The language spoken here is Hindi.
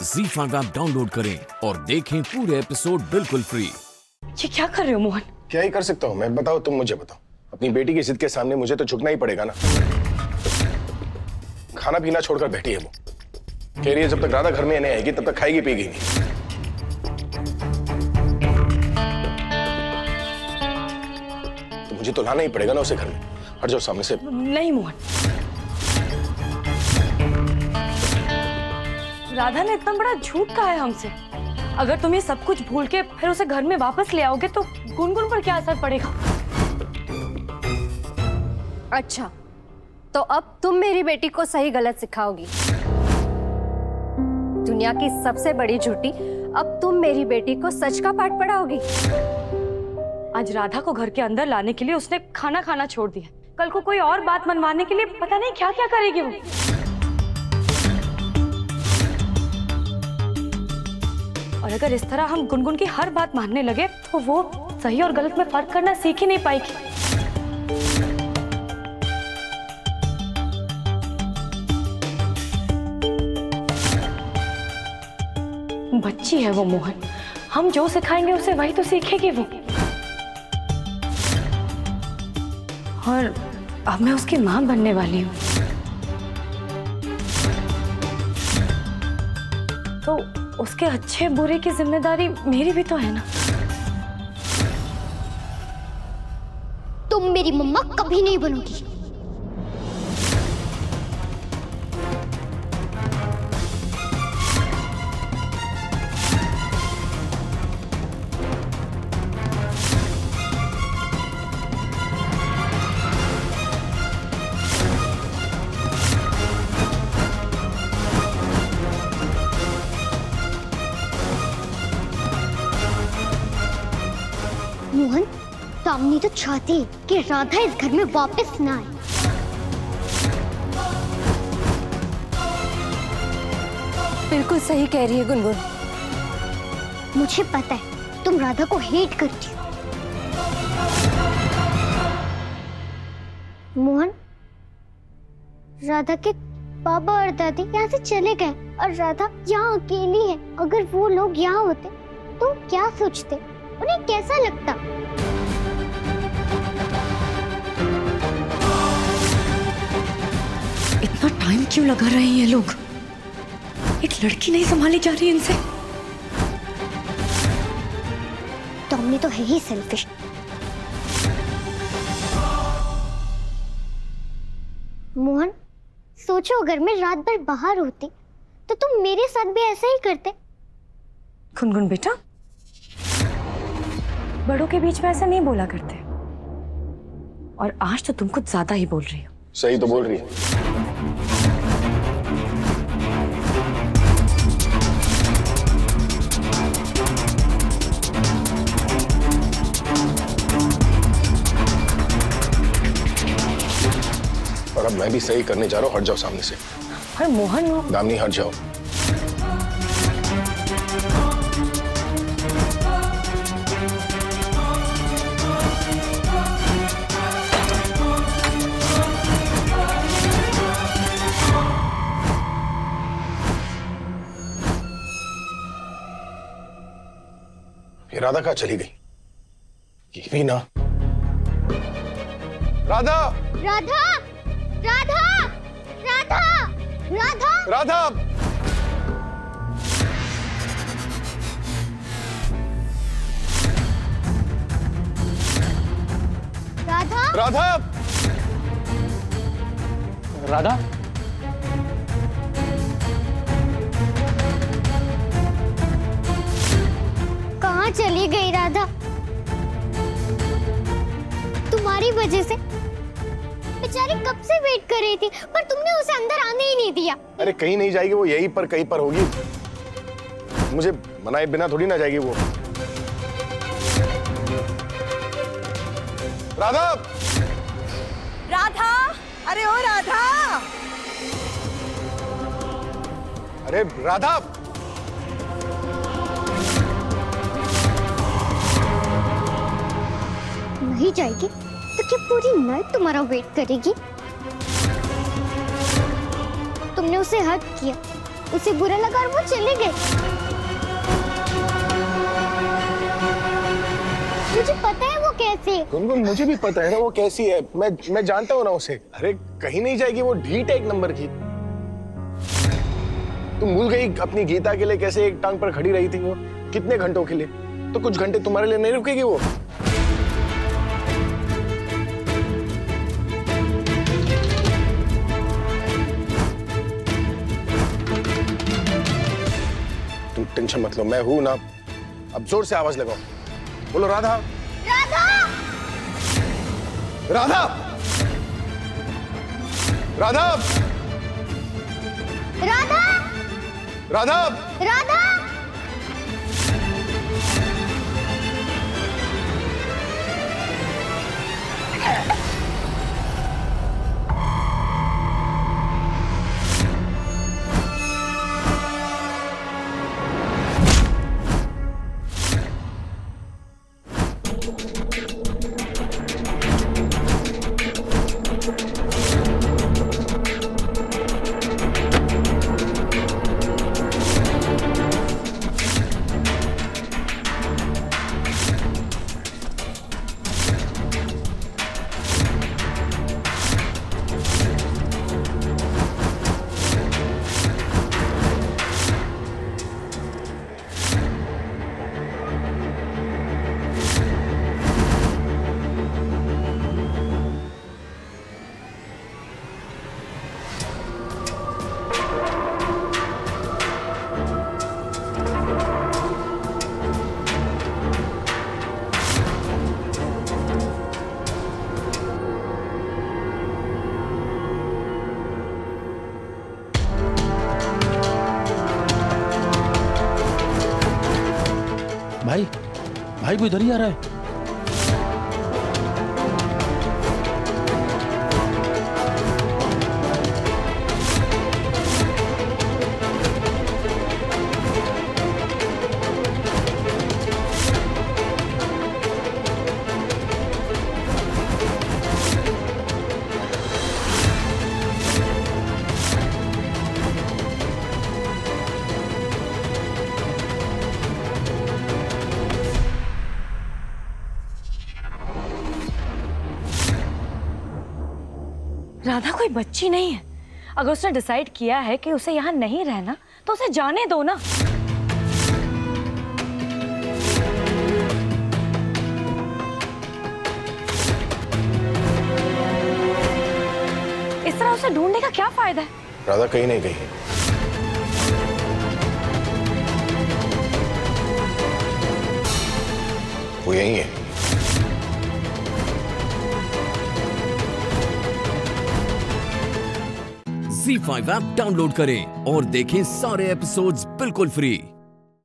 ZEE5 ऐप डाउनलोड करें और देखें पूरे एपिसोड बिल्कुल फ्री। ये क्या कर रहे हो मोहन? क्या ही कर सकता हूँ मैं, बताओ तुम मुझे बताओ। अपनी बेटी की जिद के सामने मुझे तो झुकना ही पड़ेगा ना। खाना पीना छोड़कर बैठी है वो, कह रही है जब तक राधा घर में नहीं आएगी तब तक खाएगी पीगी नहीं। तो मुझे तो लाना ही पड़ेगा ना उसे घर में। हट जाओ सामने से। नहीं मोहन, राधा ने इतना बड़ा झूठ कहा है हमसे। अगर तुम ये सब कुछ भूल के फिर उसे घर में वापस ले आओगे तो गुनगुन पर क्या असर पड़ेगा? अच्छा, तो अब तुम मेरी बेटी को सही गलत सिखाओगी। दुनिया की सबसे बड़ी झूठी, अब तुम मेरी बेटी को सच का पाठ पढ़ाओगी। आज राधा को घर के अंदर लाने के लिए उसने खाना खाना छोड़ दिया। कल को कोई और बात मनवाने के लिए पता नहीं क्या क्या करेगी वो। और अगर इस तरह हम गुनगुन की हर बात मानने लगे तो वो सही और गलत में फर्क करना सीख ही नहीं पाएगी। बच्ची है वो मोहन, हम जो सिखाएंगे उसे वही तो सीखेगी वो। और अब मैं उसकी मां बनने वाली हूँ, तो उसके अच्छे बुरे की जिम्मेदारी मेरी भी तो है ना। तुम मेरी मम्मा कभी नहीं बनोगी। मोहन, दामिनी तो चाहती है कि राधा इस घर में वापस ना आए। बिल्कुल सही कह रही है गुनगुन। मुझे पता है तुम राधा को हेट करती हो। मोहन, राधा के पापा और दादी यहाँ से चले गए और राधा यहाँ अकेली है। अगर वो लोग यहाँ होते तो क्या सोचते, उन्हें कैसा लगता? इतना टाइम क्यों लगा रहे हैं ये लोग? एक लड़की नहीं संभाली जा रही इनसे। टॉमी तो है ही सेल्फिश। मोहन, सोचो अगर मैं रात भर बाहर होती तो तुम मेरे साथ भी ऐसा ही करते। गुनगुन बेटा, बड़ों के बीच में ऐसा नहीं बोला करते। और आज तो तुम कुछ ज्यादा ही बोल रही हो। सही तो बोल रही है। और अब मैं भी सही करने जा रहा हूँ। हट जाओ सामने से। अरे मोहन, दामिनी हट जाओ। ये राधा कहाँ चली गई? ये भी ना। राधा! राधा! राधा! राधा! राधा! राधा! राधा! राधा! राधा, कहाँ चली गई राधा? तुम्हारी वजह से बेचारी कब से वेट कर रही थी, पर तुमने उसे अंदर आने ही नहीं दिया। अरे कहीं नहीं जाएगी वो, यहीं पर कहीं पर होगी। मुझे मनाए बिना थोड़ी ना जाएगी वो। राधा! राधा, अरे ओ राधा! अरे राधा! नहीं जाएगी तो क्या पूरी नाइट तुम्हारा वेट करेगी? तुमने उसे हक किया उसे बुरा लगा और वो चले गए। मुझे पता है वो कैसे है। गुनगुन मुझे भी पता है ना वो कैसी है, मैं जानता हूँ ना उसे। अरे कहीं नहीं जाएगी, वो ढीठ है एक नंबर की। तुम भूल गई अपनी गीता के लिए कैसे एक टांग पर खड़ी रही थी वो, कितने घंटों के लिए। तो कुछ घंटे तुम्हारे लिए नहीं रुकेगी वो। तुम टेंशन मत लो, मैं हूं ना। अब जोर से आवाज लगाओ, बोलो राधा। राधा, राधा, राधा, राधा, राधा, राधा। भाई भाई वो इधर ही आ रहा है। राधा कोई बच्ची नहीं है। अगर उसने डिसाइड किया है कि उसे यहाँ नहीं रहना तो उसे जाने दो ना। इस तरह उसे ढूंढने का क्या फायदा है? राधा कहीं नहीं गई है। वो यही है। Z5 ऐप डाउनलोड करें और देखें सारे एपिसोड्स बिल्कुल फ्री।